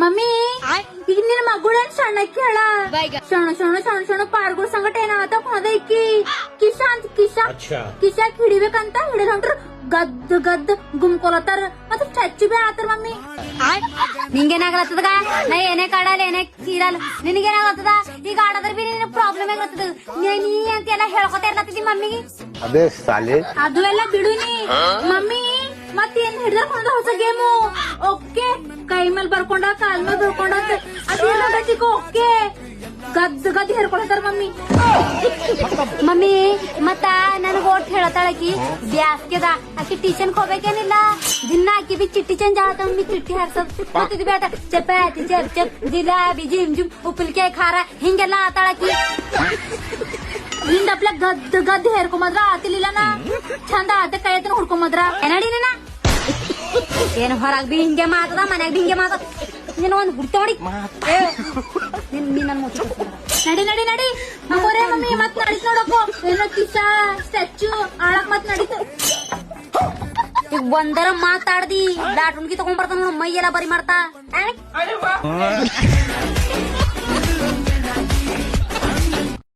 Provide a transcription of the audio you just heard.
Mummy ಈಗ ನಿನ್ ಮಗುಳೇನ್ ಸಣ್ಣಕ್ಕಿ ಹೇಳ ಸಣ್ಣ ಸಣ್ಣ ಸಣ್ಣ ಸಣ್ಣ ಪಾರ್ಗಳು ಸಂಗಟ ಏನಾಗತ್ತ ಕೊನದೈಕಿ ಕಿಶಾ ಅಂತ ಕಿಶಾಕ್ ಹಿಡಿಬೇಕಂತ ಹಿಡಿದ್ ಹೊಂಟ್ರು ಗದ್ ಗದ್ ಗುಮ್ಕೊಲತ್ತಾರ ಮತ್ತೆ ಸ್ಟ್ಯಾಚು ಬಿ ಆತರ ಮಮ್ಮಿ. ನಿಂಗೇನಾಗ್ಲತ್ತದ ನಾ ಏನೇ ಕಾಡಲ್ಲ ಏನೇ ಚೀರಲ್ಲ ನಿನಗೇನಾಗ್ಲತ್ತದ ಈಗ ಆಡದ್ರ ಬಿ ನಿನ್ ಪ್ರಾಬ್ಲಮ್ ಆಗ್ಲತ್ತದ ನೀ ಅಂತ ಎಲ್ಲ ಹೇಳ್ಕೊತಾ ಇರ್ಲತ್ತಿದಿ ಮಮ್ಮಿಗೆ. ಅದು ಎಲ್ಲ ಬಿಡುನಿ ಮಮ್ಮಿ ಮತ್ತೇನ್ ಹಿಡ್ದ ಹೊಸ ಗೇಮು ಓಕೆ ಕೈ ಮೇಲೆ ಬರ್ಕೊಂಡ ಕಾಲ್ ಮೇಲೆ ಬರ್ಕೊಂಡ ಅದೇನೋ ಓಕೆ ಗದ್ ಗದ್ ಹೇರ್ಕೊಳ್ತಾರ ಮಮ್ಮಿ. ಮಮ್ಮಿ ಮತ್ತ ನನಗ್ ಓಟ್ ಹೇಳತಾಳಕಿ ಬ್ಯಾಸ್ಗೆದ ಆಕಿ ಟ್ಯೂಷನ್ ಹೋಗ್ಬೇಕೇನಿಲ್ಲ ದಿನ ಆಕಿ ಬಿ ಚಿಟ್ಟಿ ಚೇಂಜ್ ಆತ ಮಮ್ಮಿ ಚಿಟ್ಟಿ ಹಾರ್ಸದ್ ಬೇಡ ಚಪಾತಿ ಚಪ್ ಚಪ್ ಜಿಲಾಬಿ ಜಿಮ್ ಜುಮ್ ಉಪ್ಪಲ್ಕಾಯಿ ಖಾರ ಹಿಂಗೆಲ್ಲಾ ಆತಾಳಕಿ. ಹಿಂದಪ್ಲ ಗದ್ ಗದ್ ಹೇರ್ಕೊಂಬದ್ರ ಆತಿಲಿಲ್ಲನ ಚಂದ ಆತ ಕೈ ಹತ್ರ ಹುಡ್ಕೊಂಬದ್ರ ಏನಡಿನ ಏನ್ ಹೊರಗ್ ಬಿ ಹಿಂಗೆ ಮಾತದ ಮನ್ಯಾಗ ಬಿ ಹಿಂಗೆ ಮಾತದ ನೀನು ಒಂದ್ ಹುಡ್ತೋಡಿ ನಡಿ ನಡಿ ನಡಿ ನಮ್ಮೋರೇ ಮಮ್ಮಿ ಮತ್ ನಡೀತ್ ನೋಡಪ್ಪು ಏನೋ ಕಿಸ ಸ್ಟ್ಯಾಚು ಆಳಕ್ ಮತ್ ನಡೀತು. ಈಗ ಒಂದರ ಮಾತಾಡ್ದಿ ಲಾಟುಣ್ಗಿ ತಗೊಂಡ್ ಬರ್ತಾನ ಮೈ ಎಲ್ಲ ಬರಿ ಮಾಡ್ತಾ